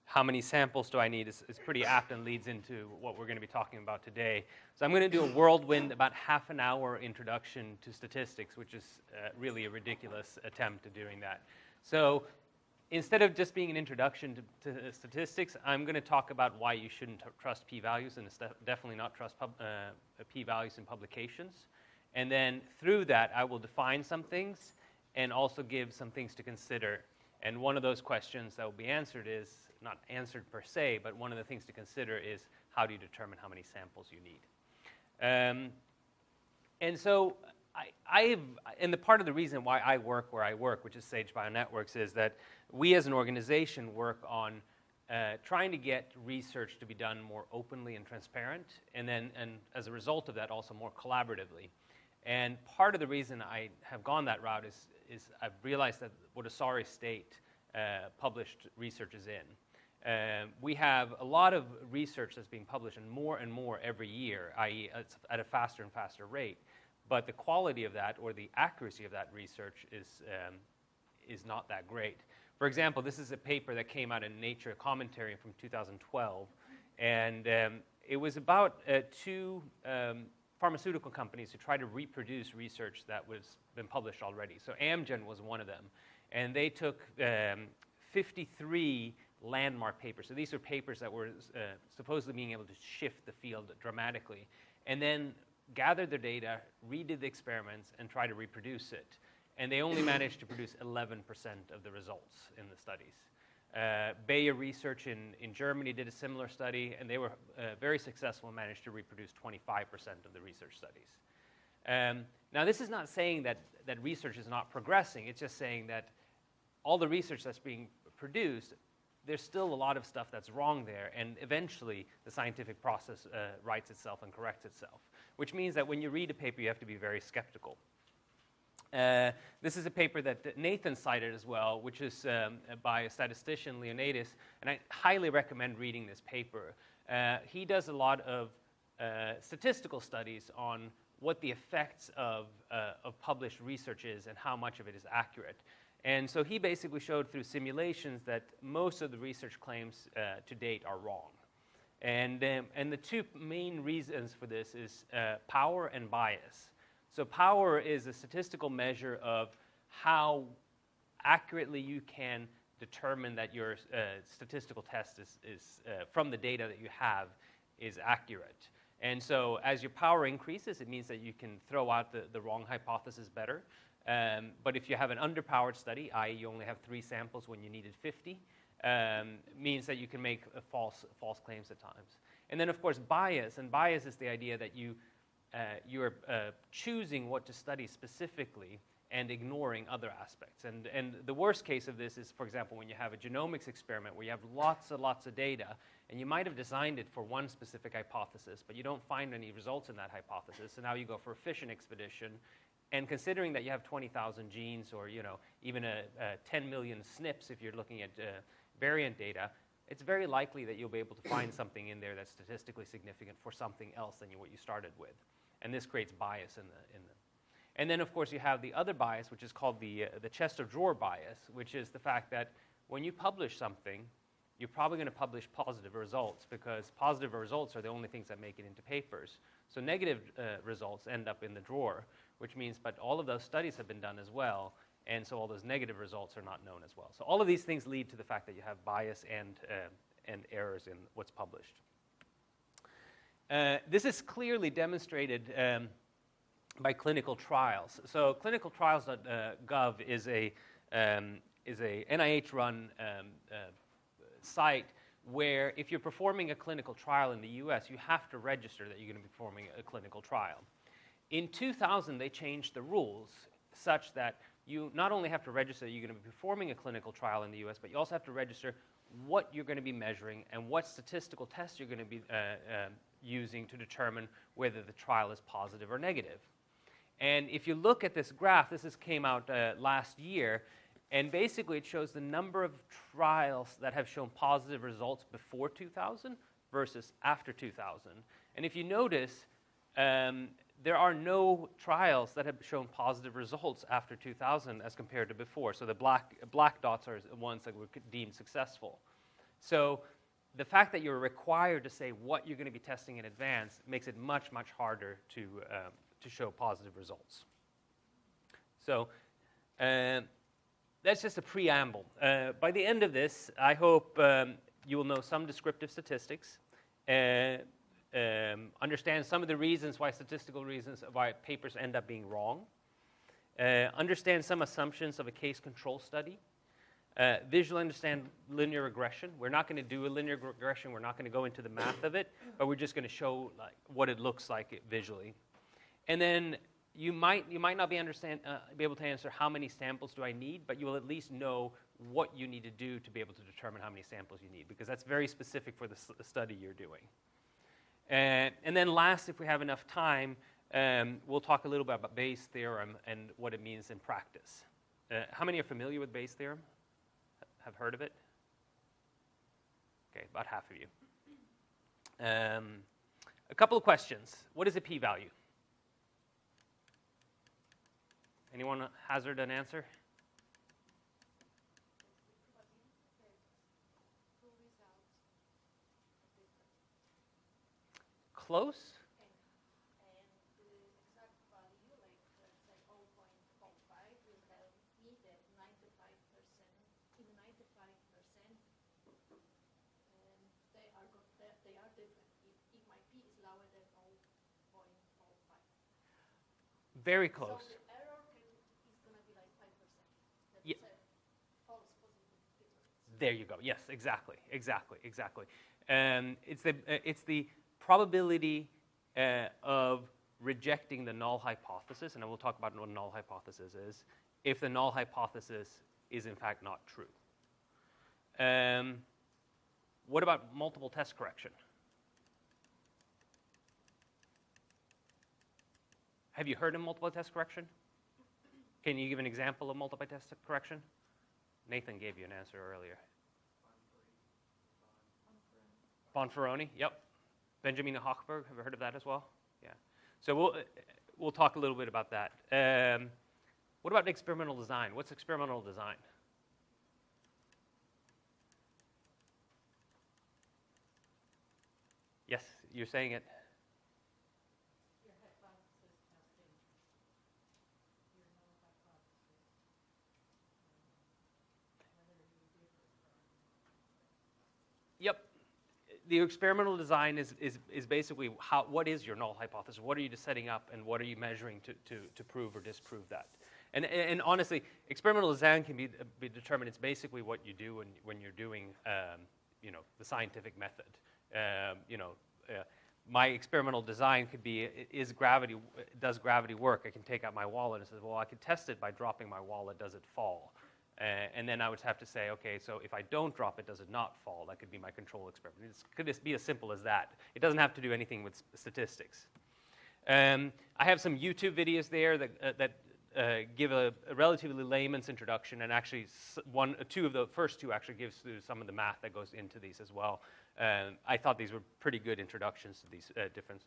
how many samples do I need is pretty apt and leads into what we're going to be talking about today. So I'm going to do a whirlwind, about half an hour introduction to statistics, which is really a ridiculous attempt at doing that. So instead of just being an introduction to statistics, I'm going to talk about why you shouldn't trust p-values, and definitely not trust p-values in publications. And then through that, I will define some things and also give some things to consider. And one of those questions that will be answered is, not answered per se, but one of the things to consider is how do you determine how many samples you need. And so and the part of the reason why I work where I work, which is Sage Bionetworks, is that we as an organization work on trying to get research to be done more openly and transparent, and as a result of that, also more collaboratively. And part of the reason I have gone that route is I've realized that what Asari State published research is in. We have a lot of research that's being published, and more every year, i.e. it's at a faster and faster rate. But the quality of that, or the accuracy of that research, is not that great. For example, this is a paper that came out in Nature Commentary from 2012, and it was about two pharmaceutical companies who tried to reproduce research that was been published already. So Amgen was one of them, and they took 53 landmark papers. So these are papers that were supposedly being able to shift the field dramatically, and then gathered their data, redid the experiments, and tried to reproduce it. And they only managed to produce 11% of the results in the studies. Bayer Research in Germany did a similar study, and they were very successful and managed to reproduce 25% of the research studies. Now, this is not saying that research is not progressing. It's just saying that all the research that's being produced, there's still a lot of stuff that's wrong there, and eventually the scientific process rights itself and corrects itself, which means that when you read a paper, you have to be very skeptical. This is a paper that Nathan cited as well, which is by a statistician, Leonidas, and I highly recommend reading this paper. He does a lot of statistical studies on what the effects of published research is and how much of it is accurate. And so he basically showed through simulations that most of the research claims to date are wrong. And the two main reasons for this is power and bias. So power is a statistical measure of how accurately you can determine that your statistical test is from the data that you have is accurate. And so as your power increases, it means that you can throw out the wrong hypothesis better. But if you have an underpowered study, i.e. you only have 3 samples when you needed 50, means that you can make false claims at times. And then, of course, bias. And bias is the idea that you're choosing what to study specifically and ignoring other aspects. And the worst case of this is, for example, when you have a genomics experiment where you have lots and lots of data, and you might have designed it for one specific hypothesis, but you don't find any results in that hypothesis, so now you go for a fishing expedition. And considering that you have 20,000 genes, or even 10 million SNPs if you're looking at variant data, it's very likely that you'll be able to find something in there that's statistically significant for something else than what you started with. And this creates bias in the. And then, of course, you have the other bias, which is called the chest of drawer bias, which is the fact that when you publish something, you're probably going to publish positive results, because positive results are the only things that make it into papers. So negative results end up in the drawer, which means, but all of those studies have been done as well, and so all those negative results are not known as well. So all of these things lead to the fact that you have bias and errors in what's published. This is clearly demonstrated by clinical trials. So clinicaltrials.gov is a NIH-run site where if you're performing a clinical trial in the US, you have to register that you're going to be performing a clinical trial. In 2000, they changed the rules such that you not only have to register that you're going to be performing a clinical trial in the US, but you also have to register what you're going to be measuring and what statistical tests you're going to be using to determine whether the trial is positive or negative. And if you look at this graph, came out last year, and basically it shows the number of trials that have shown positive results before 2000 versus after 2000. And if you notice, there are no trials that have shown positive results after 2000 as compared to before. So the black dots are the ones that were deemed successful. So the fact that you're required to say what you're going to be testing in advance makes it much, much harder to show positive results. So that's just a preamble. By the end of this, I hope you will know some descriptive statistics, understand some of the reasons why statistical reasons why papers end up being wrong, understand some assumptions of a case control study, visually understand linear regression. We're not going to do a linear regression. We're not going to go into the math of it, but we're just going to show like what it looks like visually. And then you might not be able to answer how many samples do I need, but you will at least know what you need to do to be able to determine how many samples you need, because that's very specific for the study you're doing. And then last, if we have enough time, we'll talk a little bit about Bayes' theorem and what it means in practice. How many are familiar with Bayes' theorem? Have heard of it? Okay, about half of you. A couple of questions. What is a p-value? Anyone hazard an answer? Close? Very close. So the error is going to be like 5%. That's a false positive difference. There you go. Yes, exactly. It's the probability of rejecting the null hypothesis, and I will talk about what a null hypothesis is, if the null hypothesis is in fact not true. What about multiple test correction? Have you heard of multiple test correction? Can you give an example of multiple test correction? Nathan gave you an answer earlier. Bonferroni, yep. Benjamin Hochberg, have you heard of that as well? Yeah. So we'll talk a little bit about that. What about experimental design? What's experimental design? Yes, you're saying it. Yep. The experimental design is basically what is your null hypothesis? What are you just setting up, and what are you measuring to prove or disprove that? And honestly, experimental design can be determined. It's basically what you do when you're doing the scientific method. My experimental design could be, does gravity work? I can take out my wallet and say, well, I could test it by dropping my wallet. Does it fall? And then I would have to say, okay, so if I don't drop it, does it not fall? That could be my control experiment. It could just be as simple as that. It doesn't have to do anything with statistics. I have some YouTube videos there that give a relatively layman's introduction, and actually two of the first two actually gives through some of the math that goes into these as well. I thought these were pretty good introductions to these different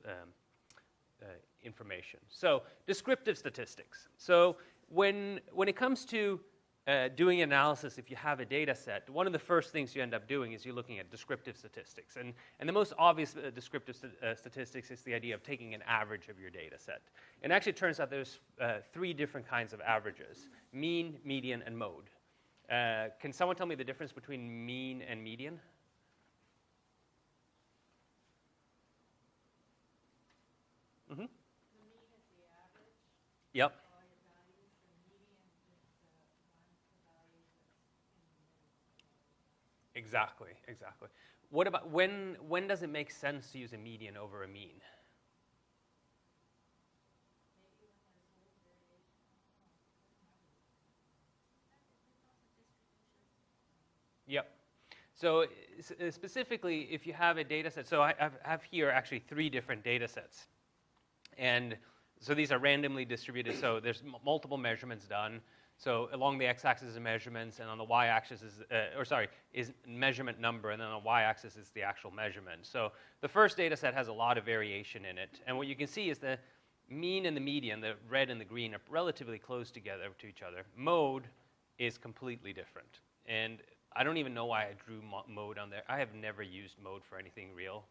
information. So descriptive statistics. So when it comes to doing analysis, if you have a data set, one of the first things you end up doing is you're looking at descriptive statistics. And the most obvious descriptive statistics is the idea of taking an average of your data set. And actually it turns out there's three different kinds of averages: mean, median, and mode. Can someone tell me the difference between mean and median? Mm-hmm. The mean is the average. Yep. Exactly. What about when does it make sense to use a median over a mean? Yep. So specifically, if you have a data set, so I have here actually 3 different data sets. And so these are randomly distributed, so there's multiple measurements done. So along the x-axis is measurements, and on the y-axis is measurement number, and then on the y-axis is the actual measurement. So the first data set has a lot of variation in it. And what you can see is the mean and the median, the red and the green, are relatively close together to each other. Mode is completely different. And I don't even know why I drew mode on there. I have never used mode for anything real.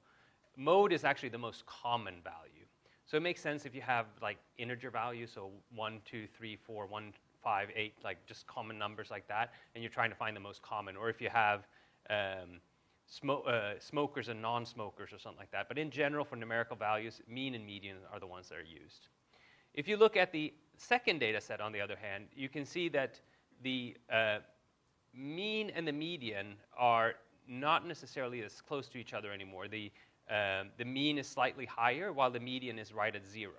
Mode is actually the most common value. So it makes sense if you have like integer values, so 1, 2, 3, 4, 1, 5, 8, like just common numbers like that, and you're trying to find the most common. Or if you have smokers and non-smokers or something like that. But in general, for numerical values, mean and median are the ones that are used. If you look at the second data set, on the other hand, you can see that the mean and the median are not necessarily as close to each other anymore. The mean is slightly higher, while the median is right at 0.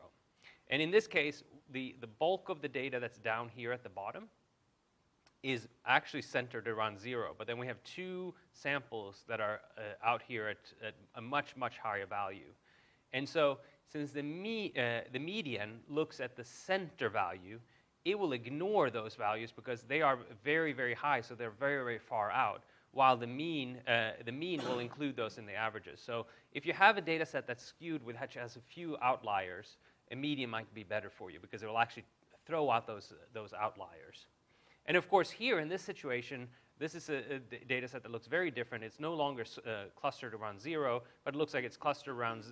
And in this case, the bulk of the data that's down here at the bottom is actually centered around 0. But then we have 2 samples that are out here at a much, much higher value. And so since the median looks at the center value, it will ignore those values because they are very, very high, so they're very, very far out, while the mean will include those in the averages. So if you have a data set that's skewed with has a few outliers, a median might be better for you because it will actually throw out those outliers. And of course, here in this situation, this is a data set that looks very different. It's no longer clustered around 0, but it looks like it's clustered around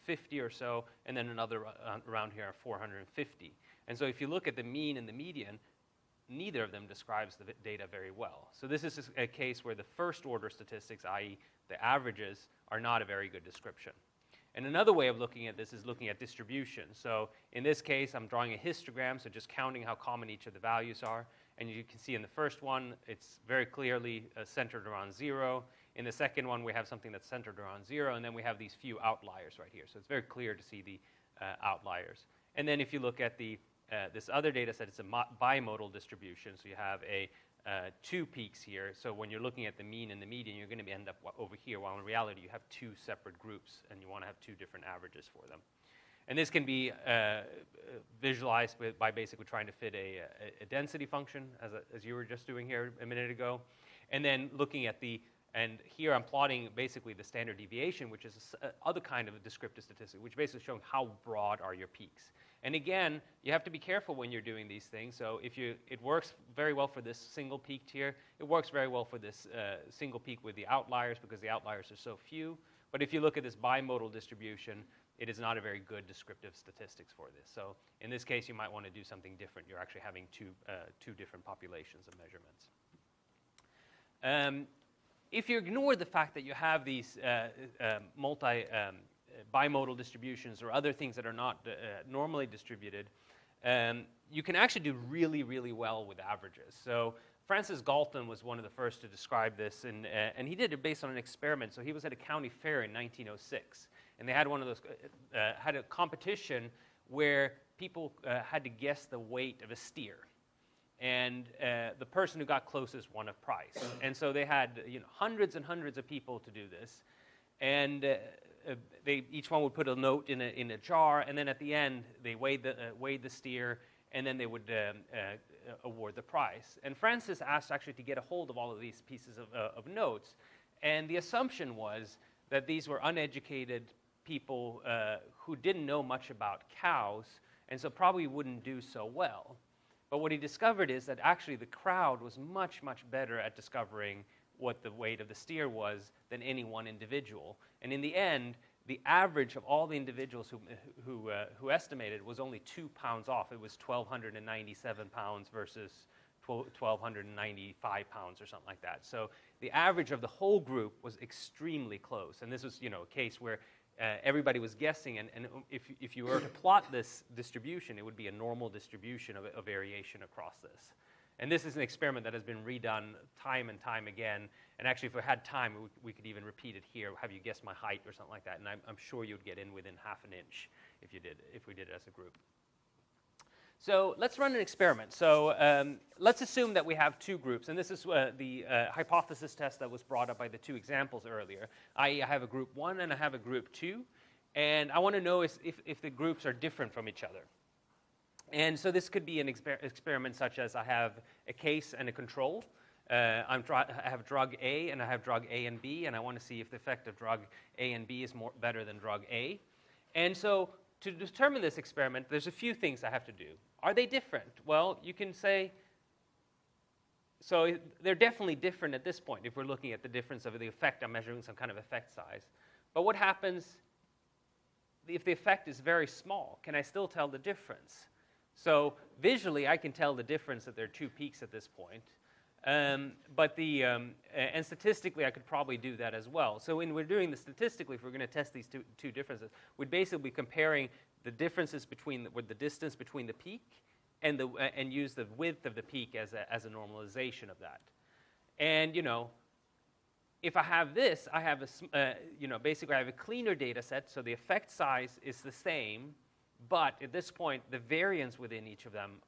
50 or so, and then another around here at 450. And so if you look at the mean and the median, neither of them describes the data very well. So this is a case where the first order statistics, i.e. the averages, are not a very good description. And another way of looking at this is looking at distribution. So in this case, I'm drawing a histogram, so just counting how common each of the values are. And you can see in the first one, it's very clearly centered around 0. In the second one, we have something that's centered around 0, and then we have these few outliers right here. So it's very clear to see the outliers. And then if you look at this other data set, it's a bimodal distribution. So you have 2 peaks here. So when you're looking at the mean and the median, you're going to end up over here, while in reality you have 2 separate groups, and you want to have 2 different averages for them. And this can be visualized by basically trying to fit a density function, as you were just doing here a minute ago. And then looking at and here I'm plotting basically the standard deviation, which is other kind of a descriptive statistic, which basically showing how broad are your peaks. And again, you have to be careful when you're doing these things. So it works very well for this single peak here. It works very well for this single peak with the outliers because the outliers are so few. But if you look at this bimodal distribution, it is not a very good descriptive statistics for this. So in this case, you might want to do something different. You're actually having two different populations of measurements. If you ignore the fact that you have these bimodal distributions or other things that are not normally distributed, you can actually do really, really well with averages. So Francis Galton was one of the first to describe this, and he did it based on an experiment. So he was at a county fair in 1906, and they had one of those had a competition where people had to guess the weight of a steer, and the person who got closest won a prize. And so they had hundreds and hundreds of people to do this, and each one would put a note in a jar, and then at the end they weighed the steer, and then they would award the prize. And Francis asked actually to get a hold of all of these pieces of notes, and the assumption was that these were uneducated people who didn't know much about cows, and so probably wouldn't do so well. But what he discovered is that actually the crowd was much, much better at discovering what the weight of the steer was than any one individual. And in the end, the average of all the individuals who estimated was only 2 pounds off. It was 1,297 pounds versus 1,295 pounds or something like that. So the average of the whole group was extremely close. And this was a case where everybody was guessing, and if you were to plot this distribution, it would be a normal distribution of a variation across this. And this is an experiment that has been redone time and time again. And actually, if we had time, we could even repeat it here. Have you guessed my height or something like that? And I'm sure you'd get in within half an inch if we did it as a group. So let's run an experiment. So let's assume that we have 2 groups. And this is the hypothesis test that was brought up by the 2 examples earlier. I have a group 1 and I have a group 2. And I want to know if the groups are different from each other. And so this could be an experiment such as I have a case and a control. I have drug A and I have drug A and B, and I want to see if the effect of drug A and B is better than drug A. And so to determine this experiment, there's a few things I have to do. Are they different? Well, you can say they're definitely different at this point if we're looking at the difference of the effect. I'm measuring some kind of effect size. But what happens if the effect is very small? Can I still tell the difference? So visually, I can tell the difference that there are two peaks at this point. And statistically, I could probably do that as well. So when we're doing this statistically, if we're going to test these two differences, we'd basically be comparing the differences with the distance between the peak and use the width of the peak as a normalization of that. And, if I have this, I have basically I have a cleaner data set, so the effect size is the same, but at this point, the variance within each of them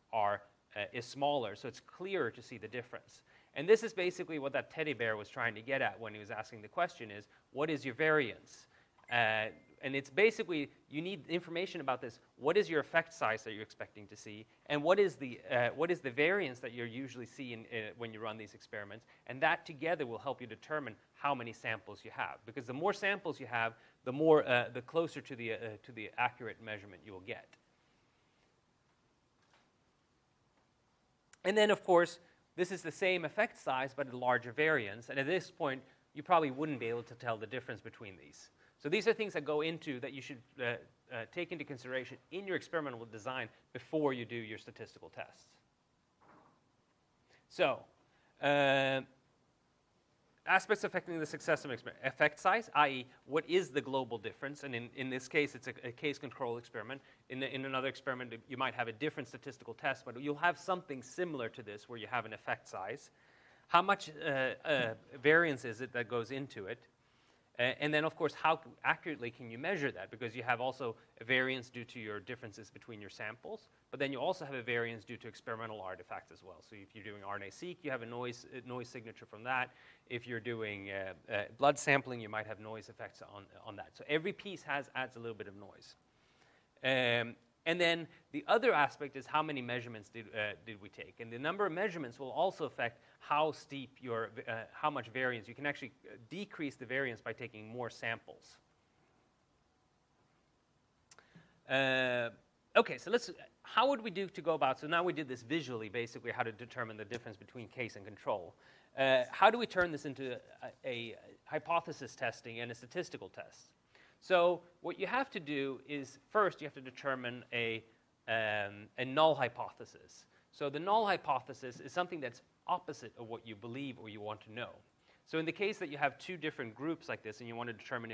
is smaller, so it's clearer to see the difference. And this is basically what that teddy bear was trying to get at when he was asking the question is, what is your variance? And it's basically, you need information about this. What is your effect size that you're expecting to see? And what is the variance that you're usually seeing when you run these experiments? And that together will help you determine how many samples you have. Because the more samples you have, the closer to the accurate measurement you will get. And then, of course, this is the same effect size, but a larger variance. And at this point, you probably wouldn't be able to tell the difference between these. So these are things that go into that you should take into consideration in your experimental design before you do your statistical tests. So aspects affecting the success of an experiment. Effect size, i.e. what is the global difference? And in this case, it's a case control experiment. In another experiment, you might have a different statistical test, but you'll have something similar to this where you have an effect size. How much variance is it that goes into it? And then, of course, how accurately can you measure that? Because you have also a variance due to your differences between your samples, but then you also have a variance due to experimental artifacts as well. So if you're doing RNA-seq, you have a noise signature from that. If you're doing blood sampling, you might have noise effects on that. So every piece adds a little bit of noise. And then the other aspect is how many measurements did we take? And the number of measurements will also affect how steep how much variance. You can actually decrease the variance by taking more samples. Okay, so how would we do to go about? So now we did this visually, basically, how to determine the difference between case and control. How do we turn this into a hypothesis testing and a statistical test? So what you have to do is, first, you have to determine a null hypothesis. So the null hypothesis is something that's opposite of what you believe or you want to know. So in the case that you have two different groups like this and you want to determine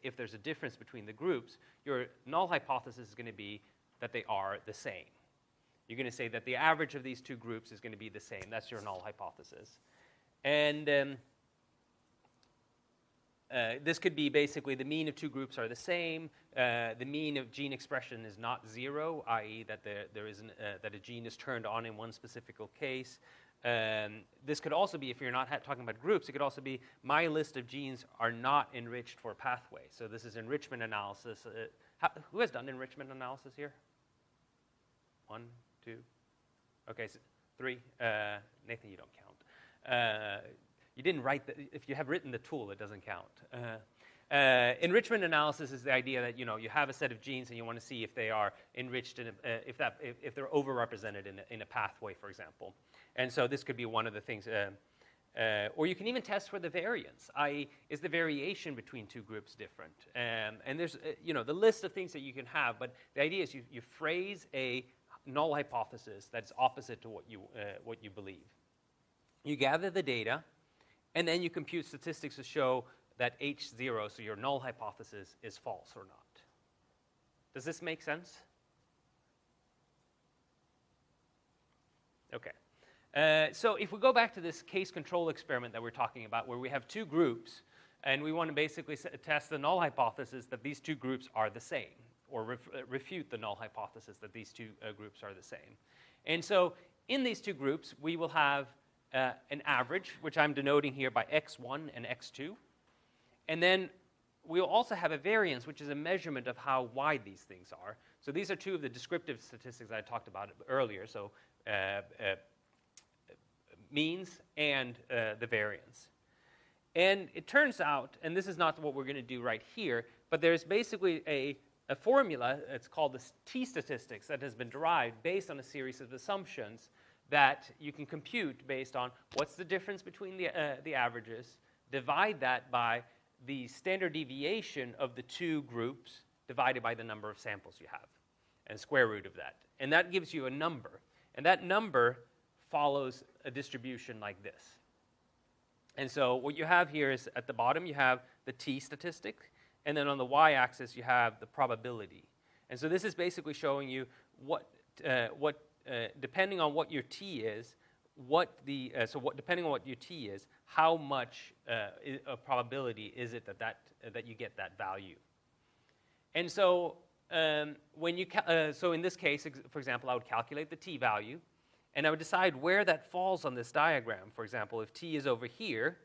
if there's a difference between the groups, your null hypothesis is going to be that they are the same. You're going to say that the average of these two groups is going to be the same. That's your null hypothesis. And this could be basically the mean of two groups are the same. The mean of gene expression is not zero, i.e. that that a gene is turned on in one specific case. This could also be, if you're not talking about groups, it could also be my list of genes are not enriched for pathway. So this is enrichment analysis. Who has done enrichment analysis here? 1, 2, okay, so 3. Nathan, you don't count. You didn't write if you have written the tool, it doesn't count. Enrichment analysis is the idea that you have a set of genes and you want to see if they are enriched if they're overrepresented in a pathway, for example. And so this could be one of the things. Or you can even test for the variance, i.e., is the variation between two groups different? And there's the list of things that you can have, but the idea is you phrase a null hypothesis that's opposite to what you believe. You gather the data, and then you compute statistics to show that H0, so your null hypothesis, is false or not. Does this make sense? Okay. So if we go back to this case control experiment that we're talking about, where we have two groups, and we want to basically test the null hypothesis that these two groups are the same, or refute the null hypothesis that these two groups are the same. And so in these two groups, we will have an average, which I'm denoting here by x1 and x2. And then we'll also have a variance, which is a measurement of how wide these things are. So these are two of the descriptive statistics I talked about earlier, so means and the variance. And it turns out, and this is not what we're going to do right here, but there's basically a formula, it's called the t-statistics, that has been derived based on a series of assumptions that you can compute based on what's the difference between the averages, divide that by the standard deviation of the two groups divided by the number of samples you have, and square root of that. And that gives you a number. And that number follows a distribution like this. And so what you have here is at the bottom you have the t statistic, and then on the y-axis you have the probability. And so this is basically showing you what depending on what your t is, depending on what your t is, how much a probability is it that you get that value. And so when you so in this case, for example, I would calculate the t value, and I would decide where that falls on this diagram. For example, if t is over here,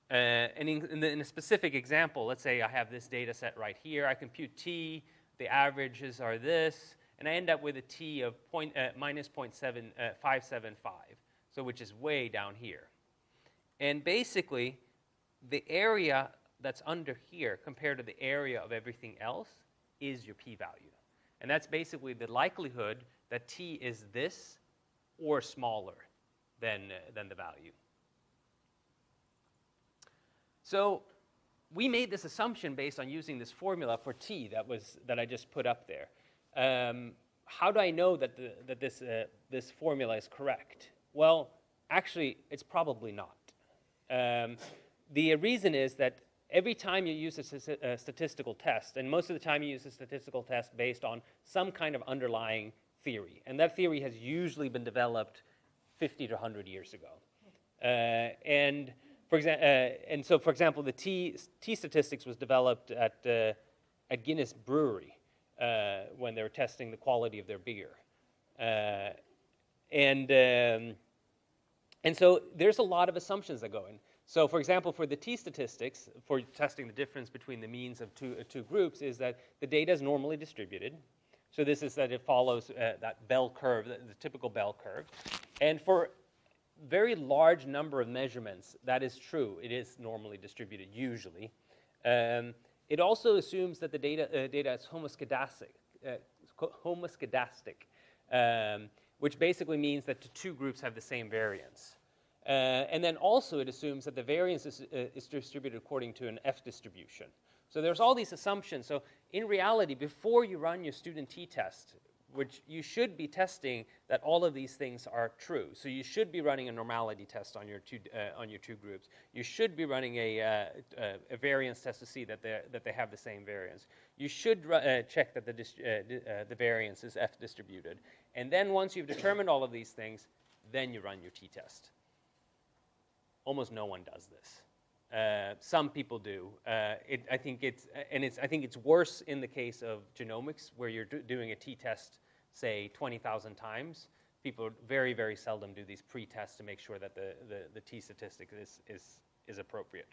and in a specific example, let's say I have this data set right here. I compute t, the averages are this, and I end up with a t of minus 0.575, so which is way down here. And basically, the area that's under here compared to the area of everything else is your p-value. And that's basically the likelihood that t is this or smaller than the value. So we made this assumption based on using this formula for t that I just put up there. How do I know that this formula is correct? Well, actually, it's probably not. The reason is that every time you use a statistical test, and most of the time you use a statistical test based on some kind of underlying theory, and that theory has usually been developed 50 to 100 years ago. And so, for example, the T statistics was developed at Guinness Brewery when they were testing the quality of their beer. And so there's a lot of assumptions that go in. So, for example, for the T statistics, for testing the difference between the means of two groups, is that the data is normally distributed. So this is that it follows that bell curve, the typical bell curve. And for very large number of measurements, that is true. It is normally distributed, usually. It also assumes that the data is homoscedastic, which basically means that the two groups have the same variance. And then also it assumes that the variance is distributed according to an F distribution. So there's all these assumptions. So in reality, before you run your student t-test, which you should be testing that all of these things are true. So you should be running a normality test on your two groups. You should be running a variance test to see that they have the same variance. You should check that the variance is F distributed. And then once you've determined all of these things, then you run your t-test. Almost no one does this. Some people do. I think it's worse in the case of genomics, where you're doing a t-test, say 20,000 times. People very, very seldom do these pre-tests to make sure that the t-statistic is appropriate.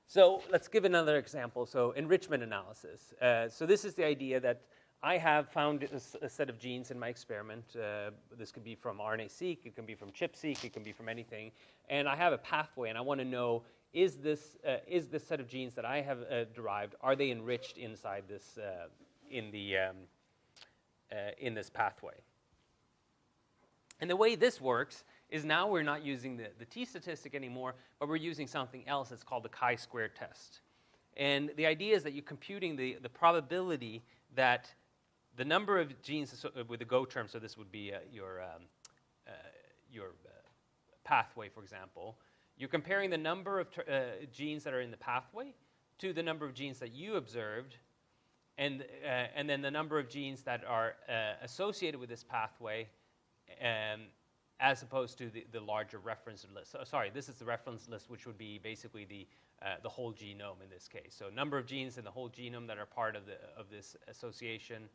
So let's give another example. So enrichment analysis. So this is the idea that I have found a set of genes in my experiment. This could be from RNA-seq, it can be from ChIP-seq, it can be from anything. And I have a pathway, and I want to know, is this set of genes that I have derived, are they enriched inside this, in this pathway? And the way this works is now we're not using the t-statistic anymore, but we're using something else that's called the chi-square test. And the idea is that you're computing the probability that the number of genes with the Go term, so this would be your pathway, for example. You're comparing the number of genes that are in the pathway to the number of genes that you observed, and then the number of genes that are associated with this pathway, as opposed to the larger reference list. So, sorry, this is the reference list, which would be basically the whole genome in this case. So number of genes in the whole genome that are part of this association,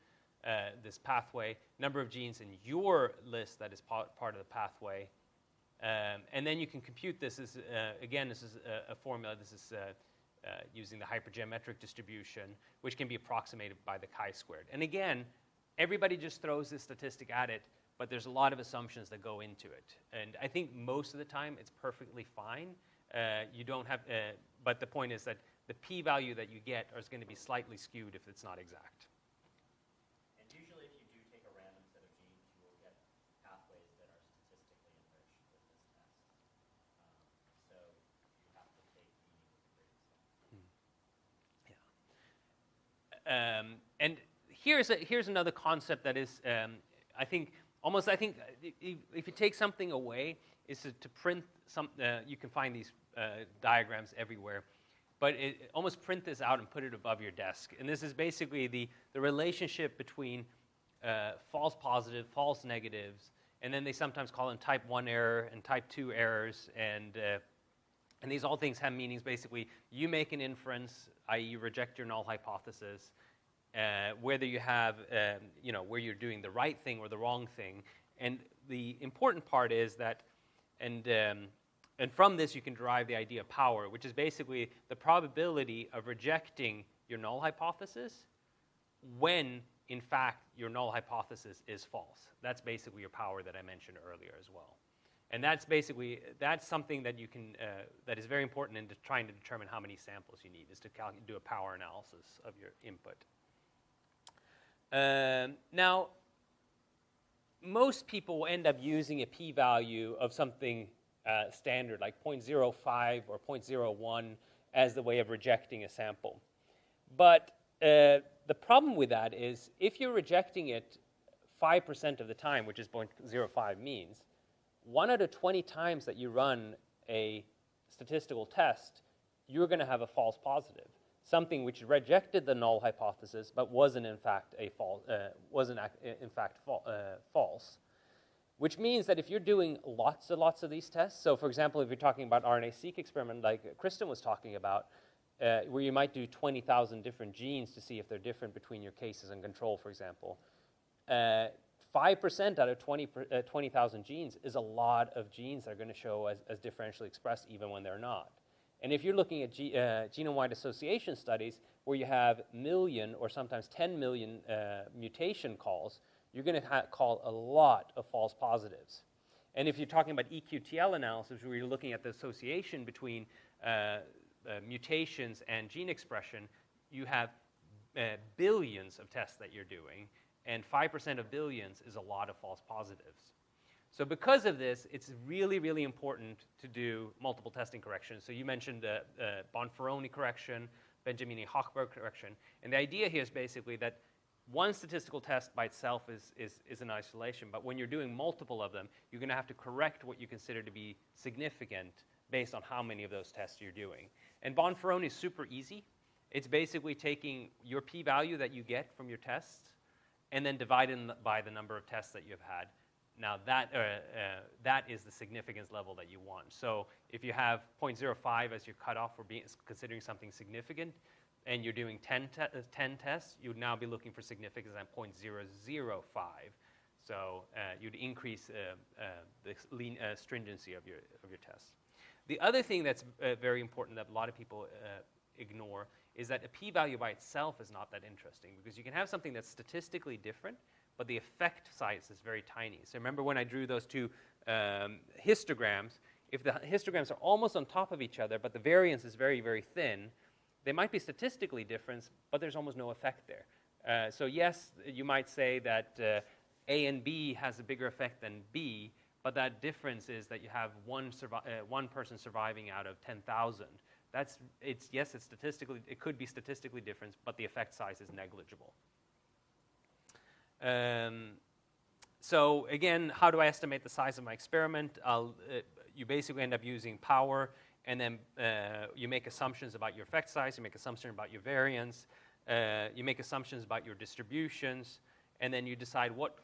this pathway, number of genes in your list that is part of the pathway, and then you can compute this as, again, this is a formula. This is using the hypergeometric distribution, which can be approximated by the chi-squared. And again, everybody just throws this statistic at it, but there's a lot of assumptions that go into it. And I think most of the time it's perfectly fine. You don't have, but the point is that the p-value that you get is going to be slightly skewed if it's not exact. And usually if you do take a random set of genes, you will And here's another concept that is, I think if you take something away, is to print some. You can find these diagrams everywhere, but almost print this out and put it above your desk. And this is basically the relationship between false positive, false negatives, and then they sometimes call them type 1 error and type 2 errors, and these all things have meanings. Basically, you make an inference, i.e. you reject your null hypothesis, whether you have, where you're doing the right thing or the wrong thing. And the important part is that, and from this you can derive the idea of power, which is basically the probability of rejecting your null hypothesis when, in fact, your null hypothesis is false. That's basically your power that I mentioned earlier as well. And that's something that you can, that is very important in trying to determine how many samples you need, is to do a power analysis of your input. Now, most people will end up using a p-value of something standard, like 0.05 or 0.01, as the way of rejecting a sample. But the problem with that is, if you're rejecting it 5% of the time, which is 0.05 means, 1 out of 20 times that you run a statistical test, you're going to have a false positive, something which rejected the null hypothesis but wasn't in fact false. Which means that if you're doing lots and lots of these tests, so for example, if you're talking about RNA-seq experiment like Kristen was talking about, where you might do 20,000 different genes to see if they're different between your cases and control, for example, 5% out of 20,000 genes is a lot of genes that are going to show as differentially expressed even when they're not. And if you're looking at genome-wide association studies where you have million or sometimes 10 million mutation calls, you're going to call a lot of false positives. And if you're talking about EQTL analysis, where you're looking at the association between mutations and gene expression, you have billions of tests that you're doing, and 5% of billions is a lot of false positives. So because of this, it's really, really important to do multiple testing corrections. So you mentioned Bonferroni correction, Benjamini-Hochberg correction. And the idea here is basically that one statistical test by itself is in isolation, but when you're doing multiple of them, you're going to have to correct what you consider to be significant based on how many of those tests you're doing. And Bonferroni is super easy. It's basically taking your p-value that you get from your tests and then dividing by the number of tests that you've had. Now, that is the significance level that you want. So if you have 0.05 as your cutoff for considering something significant, and you're doing 10 tests, you would now be looking for significance at 0.005. So you'd increase the stringency of your tests. The other thing that's very important that a lot of people ignore is that a p-value by itself is not that interesting, because you can have something that's statistically different, but the effect size is very tiny. So remember when I drew those two histograms, if the histograms are almost on top of each other, but the variance is very, very thin, they might be statistically different, but there's almost no effect there. So yes, you might say that A and B has a bigger effect than B, but that difference is that you have one person surviving out of 10,000. Yes, it could be statistically different, but the effect size is negligible. So again, how do I estimate the size of my experiment? You basically end up using power, and then you make assumptions about your effect size, you make assumptions about your variance, you make assumptions about your distributions, and then you decide what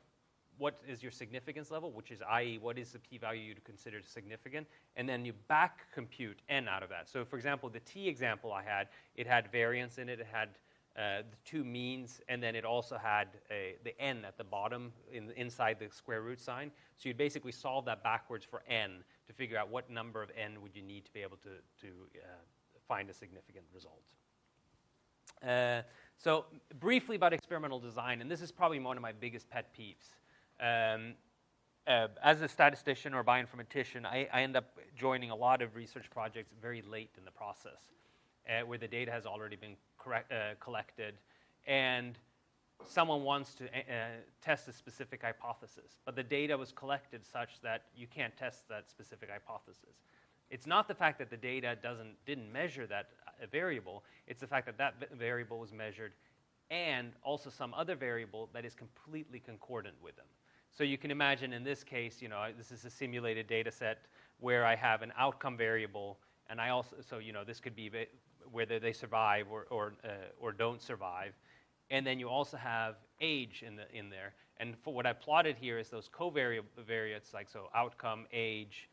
is your significance level, which is, i.e., what is the p-value you'd consider significant, and then you back compute n out of that. So for example, the T example I had, it had variance in it, it had the two means, and then it also had the n at the bottom inside the square root sign. So you'd basically solve that backwards for n to figure out what number of n would you need to be able to find a significant result. So briefly about experimental design, and this is probably one of my biggest pet peeves. As a statistician or bioinformatician, I end up joining a lot of research projects very late in the process, where the data has already been collected, and someone wants to test a specific hypothesis, but the data was collected such that you can't test that specific hypothesis. It's not the fact that the data didn't measure that variable, it's the fact that that variable was measured and also some other variable that is completely concordant with them. So you can imagine in this case, this is a simulated data set where I have an outcome variable, and I also, so this could be whether they survive or don't survive, and then you also have age in there. And for what I plotted here is those covariates, like so outcome, age,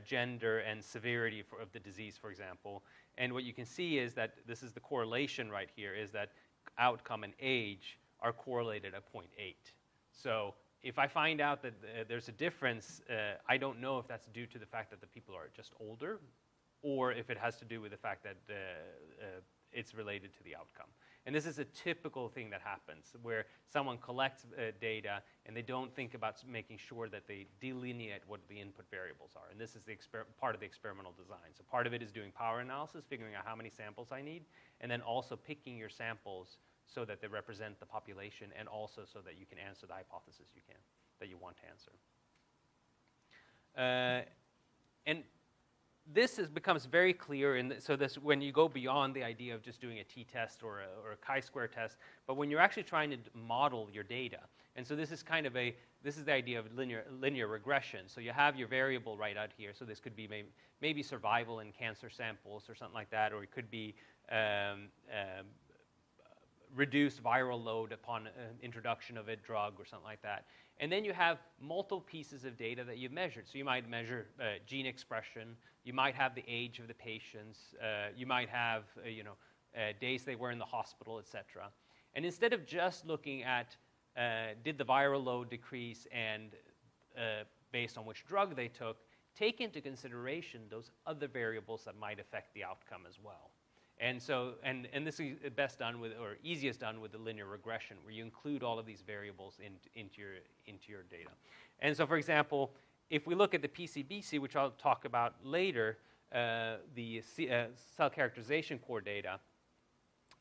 gender, and severity of the disease, for example. And what you can see is that this is the correlation right here, is that outcome and age are correlated at 0.8. So if I find out that there's a difference, I don't know if that's due to the fact that the people are just older, or if it has to do with the fact that it's related to the outcome. And this is a typical thing that happens, where someone collects data and they don't think about making sure that they delineate what the input variables are. And this is the part of the experimental design. So part of it is doing power analysis, figuring out how many samples I need, and then also picking your samples so that they represent the population, and also so that you can answer the hypothesis that you want to answer. And this becomes very clear, so when you go beyond the idea of just doing a t-test or a chi-square test, but when you're actually trying to model your data. And so this is the idea of linear regression. So you have your variable right out here. So this could be maybe survival in cancer samples or something like that, or it could be reduced viral load upon introduction of a drug or something like that. And then you have multiple pieces of data that you've measured. So you might measure gene expression. You might have the age of the patients. You might have days they were in the hospital, et cetera. And instead of just looking at did the viral load decrease and based on which drug they took, take into consideration those other variables that might affect the outcome as well. And so, and this is best done with, or easiest done with the linear regression, where you include all of these variables into your data. And so, for example, if we look at the PCBC, which I'll talk about later, the cell characterization core data,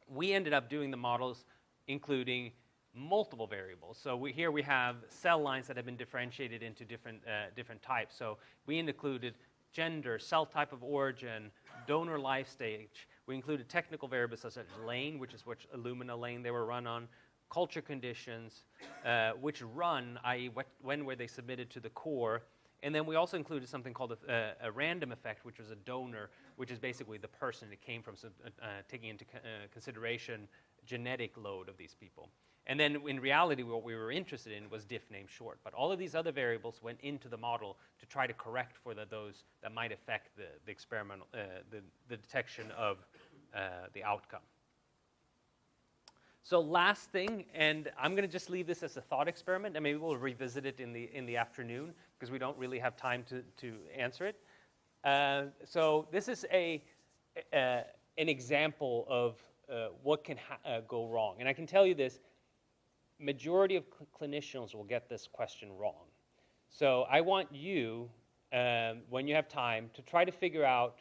we ended up doing the models including multiple variables. So here we have cell lines that have been differentiated into different types. So we included gender, cell type of origin, donor life stage. We included technical variables such as lane, which is which Illumina lane they were run on, culture conditions, which run, i.e. when were they submitted to the core, and then we also included something called a random effect, which was a donor, which is basically the person it came from, so, taking into consideration genetic load of these people. And then in reality, what we were interested in was diff name short. But all of these other variables went into the model to try to correct for those that might affect the experimental, the detection of the outcome. So last thing, and I'm going to just leave this as a thought experiment, and maybe we'll revisit it in the afternoon, because we don't really have time to answer it. So this is an example of what can go wrong. And I can tell you this, majority of clinicians will get this question wrong. So I want you, when you have time, to try to figure out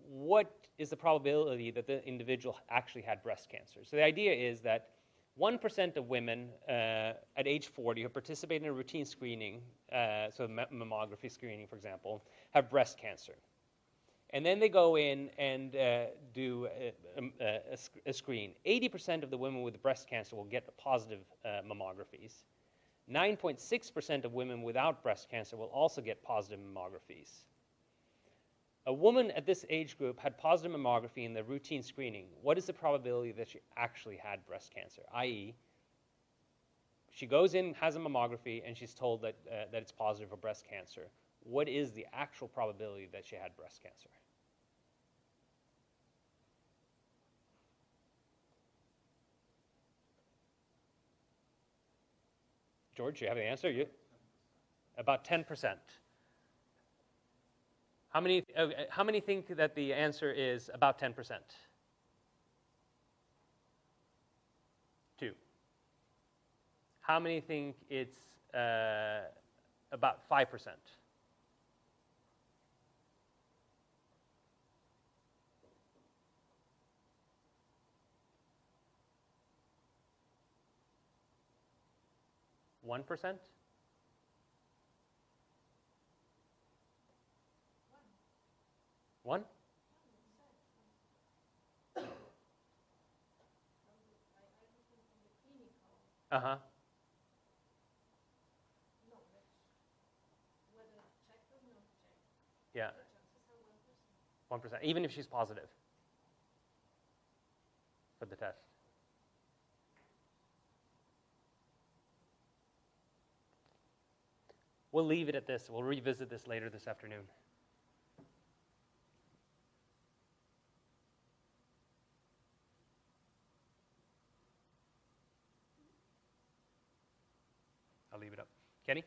what is the probability that the individual actually had breast cancer. So the idea is that 1% of women at age 40 who participate in a routine screening, so mammography screening, for example, have breast cancer. And then they go in and do a screen. 80% of the women with breast cancer will get positive mammographies. 9.6% of women without breast cancer will also get positive mammographies. A woman at this age group had positive mammography in the routine screening. What is the probability that she actually had breast cancer? I.e., she goes in, has a mammography, and she's told that it's positive for breast cancer. What is the actual probability that she had breast cancer? George, you have the answer? About 10%. How many think that the answer is about 10%? 2. How many think it's about 5%? 1%? 1? Uh-huh. No, whether check or not check, Yeah, the chances are 1%. 1%, even if she's positive for the test. We'll leave it at this. We'll revisit this later this afternoon. I'll leave it up. Kenny?